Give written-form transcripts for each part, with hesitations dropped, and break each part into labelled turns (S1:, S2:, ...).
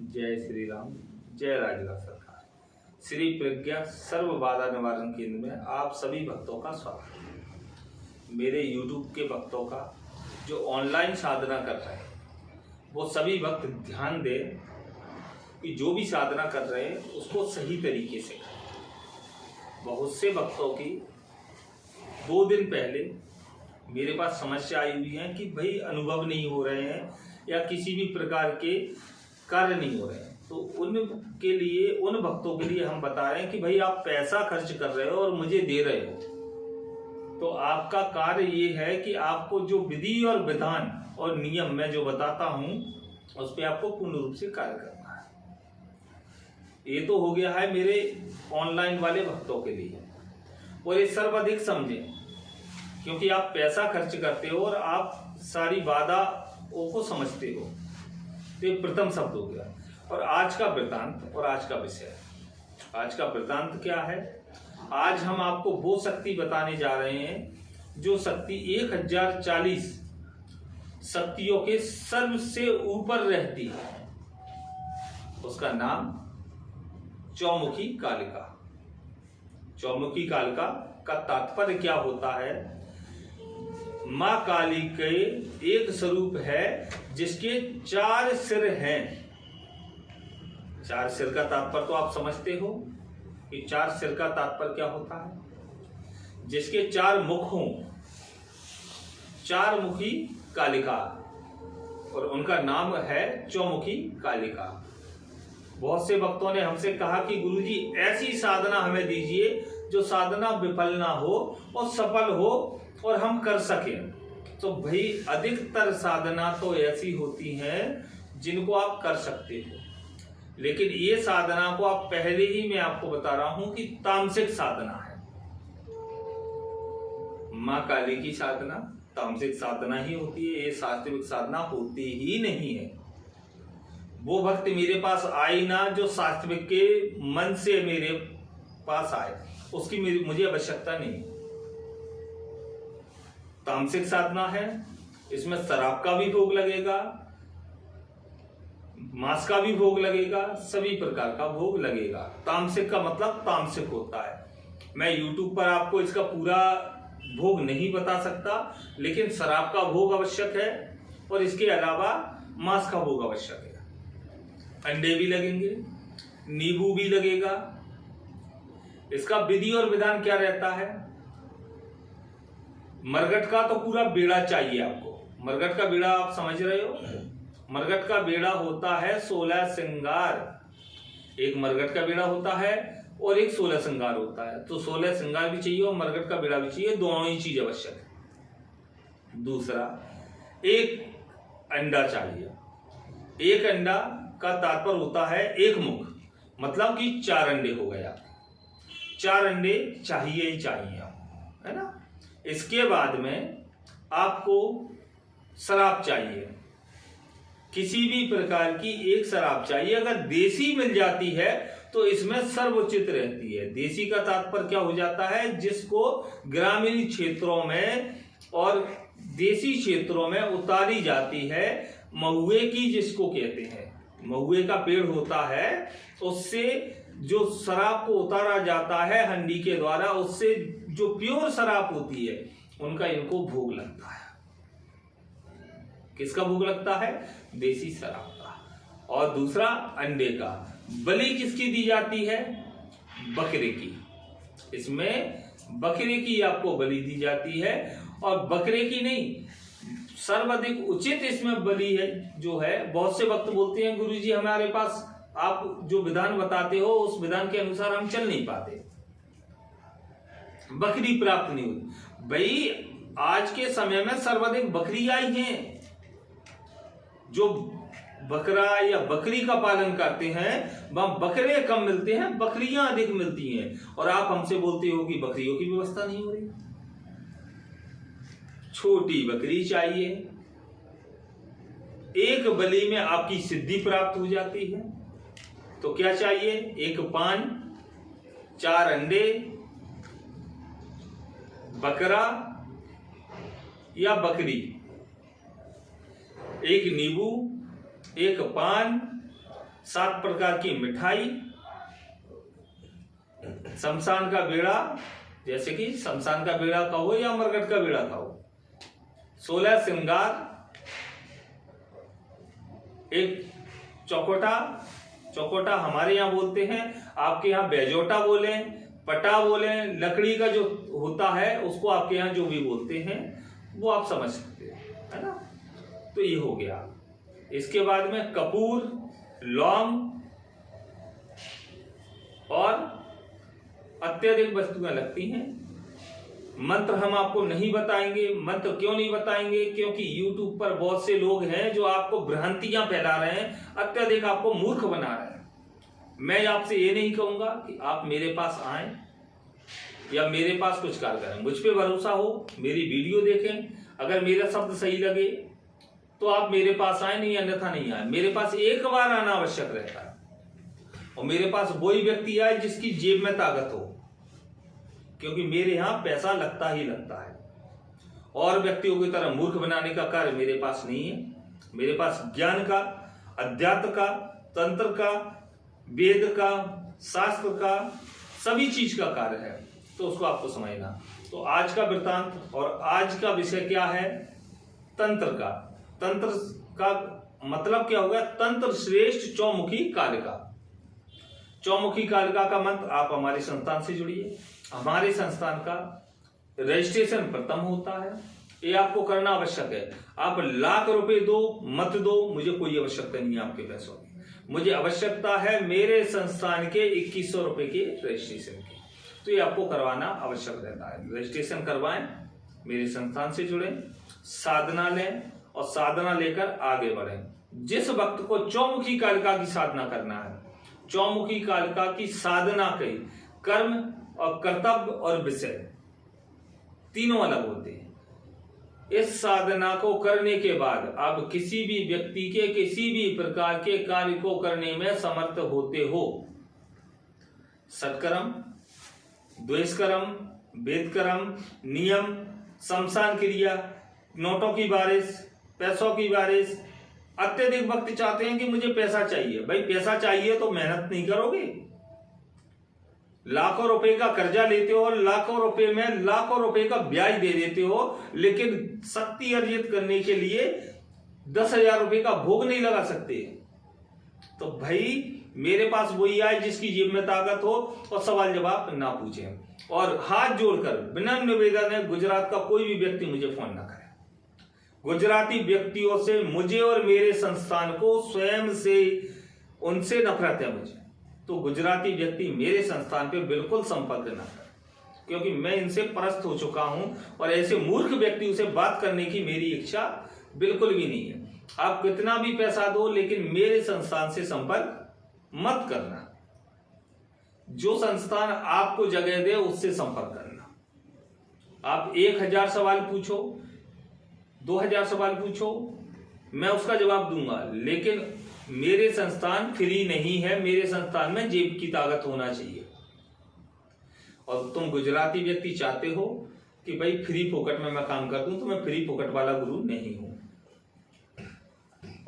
S1: जय श्री राम, जय राजगा सरकार। श्री प्रज्ञा सर्व बाधा निवारण केंद्र में आप सभी भक्तों का स्वागत है। मेरे YouTube के भक्तों का जो ऑनलाइन साधना कर रहे हैं वो सभी भक्त ध्यान दें कि जो भी साधना कर रहे हैं उसको सही तरीके से करें। बहुत से भक्तों की 2 दिन पहले मेरे पास समस्या आई हुई है कि भाई अनुभव नहीं हो रहे हैं या किसी भी प्रकार के कार्य नहीं हो रहे हैं, तो उनके लिए, उन भक्तों के लिए हम बता रहे हैं कि भाई आप पैसा खर्च कर रहे हो और मुझे दे रहे हो, तो आपका कार्य ये है कि आपको जो विधि और विधान और नियम मैं जो बताता हूं उस पर आपको पूर्ण रूप से कार्य करना है। ये तो हो गया है मेरे ऑनलाइन वाले भक्तों के लिए, और ये सर्वाधिक समझें क्योंकि आप पैसा खर्च करते हो और आप सारी बाधाओं को समझते हो। तो ये प्रथम शब्द हो गया। और आज का वृत्तांत और आज का विषय, आज का वृत्तांत क्या है? आज हम आपको वो शक्ति बताने जा रहे हैं जो शक्ति 1040 शक्तियों के सर्व से ऊपर रहती है। उसका नाम चौमुखी कालिका। चौमुखी कालिका का तात्पर्य क्या होता है? मां काली के एक स्वरूप है जिसके 4 सिर हैं। 4 सिर का तात्पर्य तो आप समझते हो कि 4 सिर का तात्पर्य क्या होता है? जिसके 4 मुख हों, 4 मुखी कालिका, और उनका नाम है चौमुखी कालिका। बहुत से भक्तों ने हमसे कहा कि गुरुजी ऐसी साधना हमें दीजिए जो साधना विफल ना हो और सफल हो और हम कर सकें। तो भाई अधिकतर साधना तो ऐसी होती हैं जिनको आप कर सकते हो, लेकिन ये साधना को आप पहले ही मैं आपको बता रहा हूं कि तामसिक साधना है। मां काली की साधना तामसिक साधना ही होती है, ये सात्विक साधना होती ही नहीं है। वो भक्त मेरे पास आए ना जो सात्विक के मन से मेरे पास आए, उसकी मुझे आवश्यकता नहीं। तामसिक साधना है, इसमें शराब का भी भोग लगेगा, मांस का भी भोग लगेगा, सभी प्रकार का भोग लगेगा। तामसिक का मतलब तामसिक होता है। मैं YouTube पर आपको इसका पूरा भोग नहीं बता सकता, लेकिन शराब का भोग आवश्यक है और इसके अलावा मांस का भोग आवश्यक है। अंडे भी लगेंगे, नींबू भी लगेगा। इसका विधि और विधान क्या रहता है? मरघट का तो पूरा बेड़ा चाहिए आपको। मरघट का बेड़ा आप समझ रहे हो? मरघट का बेड़ा होता है 16 श्रृंगार। एक मरघट का बेड़ा होता है और एक 16 श्रृंगार होता है। तो 16 श्रृंगार भी चाहिए और मरघट का बेड़ा भी चाहिए, दोनों ही चीज आवश्यक है। दूसरा, एक अंडा चाहिए। एक अंडा का तात्पर्य होता है एक मुख, मतलब कि 4 अंडे हो गए आपके। 4 अंडे चाहिए ही चाहिए, है ना। इसके बाद में आपको शराब चाहिए, किसी भी प्रकार की एक शराब चाहिए। अगर देसी मिल जाती है तो इसमें सर्वोचित रहती है। देसी का तात्पर्य क्या हो जाता है? जिसको ग्रामीण क्षेत्रों में और देसी क्षेत्रों में उतारी जाती है, महुए की जिसको कहते हैं। महुए का पेड़ होता है, उससे जो शराब को उतारा जाता है हंडी के द्वारा, उससे जो प्योर शराब होती है उनका इनको भोग लगता है। किसका भोग लगता है? देसी शराब का। और दूसरा, अंडे का। बलि किसकी दी जाती है? बकरे की। इसमें बकरे की आपको बलि दी जाती है, और बकरे की नहीं, सर्वाधिक उचित इसमें बलि है जो है। बहुत से भक्त बोलते हैं गुरुजी हमारे पास आप जो विधान बताते हो उस विधान के अनुसार हम चल नहीं पाते, बकरी प्राप्त नहीं हुई। भाई आज के समय में सर्वाधिक बकरी आई हैं। जो बकरा या बकरी का पालन करते हैं वहां बकरे कम मिलते हैं, बकरियां अधिक मिलती हैं। और आप हमसे बोलते हो कि बकरियों की व्यवस्था नहीं हो रही। छोटी बकरी चाहिए, एक बलि में आपकी सिद्धि प्राप्त हो जाती है। तो क्या चाहिए? एक पान, 4 अंडे, बकरा या बकरी, एक नींबू, एक पान 7 प्रकार की मिठाई, शमशान का बेड़ा, जैसे कि शमशान का बेड़ा कहो या मरघट का बेड़ा कहो, 16 श्रृंगार, एक चौकोटा हमारे यहाँ बोलते हैं, आपके यहाँ बेजोटा बोले, पटा बोले, लकड़ी का जो होता है उसको आपके यहाँ जो भी बोलते हैं वो आप समझ सकते हैं, है ना। तो ये हो गया। इसके बाद में कपूर, लौंग और अत्यधिक वस्तुएं लगती हैं। मंत्र हम आपको नहीं बताएंगे। मंत्र क्यों नहीं बताएंगे? क्योंकि YouTube पर बहुत से लोग हैं जो आपको भ्रांतियां फैला रहे हैं, अत्यधिक आपको मूर्ख बना रहे हैं। मैं आपसे ये नहीं कहूंगा कि आप मेरे पास आएं या मेरे पास कुछ कार्य करें। मुझ पे भरोसा हो, मेरी वीडियो देखें, अगर मेरा शब्द सही लगे तो आप मेरे पास आए, नहीं अन्यथा नहीं आए। मेरे पास एक बार आना आवश्यक रहता है, और मेरे पास वही व्यक्ति आए जिसकी जेब में ताकत हो, क्योंकि मेरे यहां पैसा लगता ही लगता है। और व्यक्तियों की तरह मूर्ख बनाने का कार्य मेरे पास नहीं है। मेरे पास ज्ञान का, अध्यात्म का, तंत्र का, वेद का, शास्त्र का, सभी चीज का कार्य है। तो उसको आपको समझना। तो आज का वृत्तांत और आज का विषय क्या है? तंत्र का। तंत्र का मतलब क्या होगा? तंत्र श्रेष्ठ चौमुखी कालिका। चौमुखी कालिका का मंत्र आप हमारे संस्थान से जुड़िए। हमारे संस्थान का रजिस्ट्रेशन प्रथम होता है, ये आपको करना आवश्यक है। आप लाख रुपए दो मत दो, मुझे कोई आवश्यकता नहीं है आपके पैसों की। मुझे आवश्यकता है मेरे संस्थान के 2100 रुपए के रजिस्ट्रेशन की। तो ये आपको करवाना आवश्यक रहता है। रजिस्ट्रेशन करवाएं, मेरे संस्थान से जुड़ें, साधना लें और साधना लेकर आगे बढ़ें। जिस वक्त को चौमुखी कालिका की साधना करना है, चौमुखी कालिका की साधना के कर्म और कर्तव्य और विषय तीनों अलग होते हैं। इस साधना को करने के बाद आप किसी भी व्यक्ति के किसी भी प्रकार के कार्य को करने में समर्थ होते हो। सत्कर्म, द्वेषकर्म, वेदकर्म, नियम, शमशान क्रिया, नोटों की बारिश, पैसों की बारिश। अत्यधिक वक्त चाहते हैं कि मुझे पैसा चाहिए। भाई पैसा चाहिए तो मेहनत नहीं करोगे। लाखों रुपए का कर्जा लेते हो, लाखों रुपए में लाखों रुपए का ब्याज दे देते हो, लेकिन शक्ति अर्जित करने के लिए 10,000 रुपए का भोग नहीं लगा सकते। तो भाई मेरे पास वही आए जिसकी जेब में ताकत हो और सवाल जवाब ना पूछे। और हाथ जोड़कर विनम्र निवेदन है, गुजरात का कोई भी व्यक्ति मुझे फोन ना करे। गुजराती व्यक्तियों से मुझे और मेरे संस्थान को स्वयं से उनसे नफरत है मुझे। तो गुजराती व्यक्ति मेरे संस्थान पे बिल्कुल संपर्क ना करें, क्योंकि मैं इनसे परस्त हो चुका हूं और ऐसे मूर्ख व्यक्तियों से बात करने की मेरी इच्छा बिल्कुल भी नहीं है। आप कितना भी पैसा दो, लेकिन मेरे संस्थान से संपर्क मत करना। जो संस्थान आपको जगह दे उससे संपर्क करना। आप 1000 सवाल पूछो, 2000 सवाल पूछो, मैं उसका जवाब दूंगा, लेकिन मेरे संस्थान फ्री नहीं है। मेरे संस्थान में जेब की ताकत होना चाहिए। और तुम गुजराती व्यक्ति चाहते हो कि भाई फ्री फोकट में मैं काम कर दूं, तो मैं फ्री फोकट वाला गुरु नहीं हूं।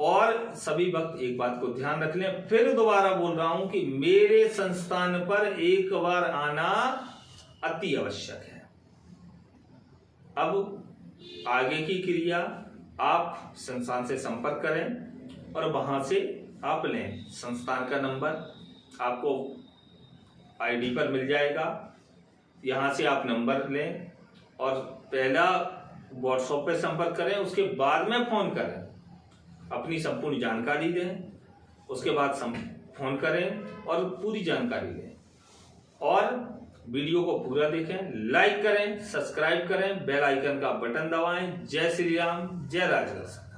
S1: और सभी वक्त एक बात को ध्यान रख लें, फिर दोबारा बोल रहा हूं कि मेरे संस्थान पर एक बार आना अति आवश्यक है। अब आगे की क्रिया आप संस्थान से संपर्क करें और वहां से आप लें। संस्थान का नंबर आपको आईडी पर मिल जाएगा। यहां से आप नंबर लें और पहला व्हाट्सएप पे संपर्क करें, उसके बाद में फोन करें, अपनी संपूर्ण जानकारी दें, उसके बाद फोन करें और पूरी जानकारी लें। और वीडियो को पूरा देखें, लाइक करें, सब्सक्राइब करें, बेल आइकन का बटन दबाएं। जय श्री राम, जय राजगढ़।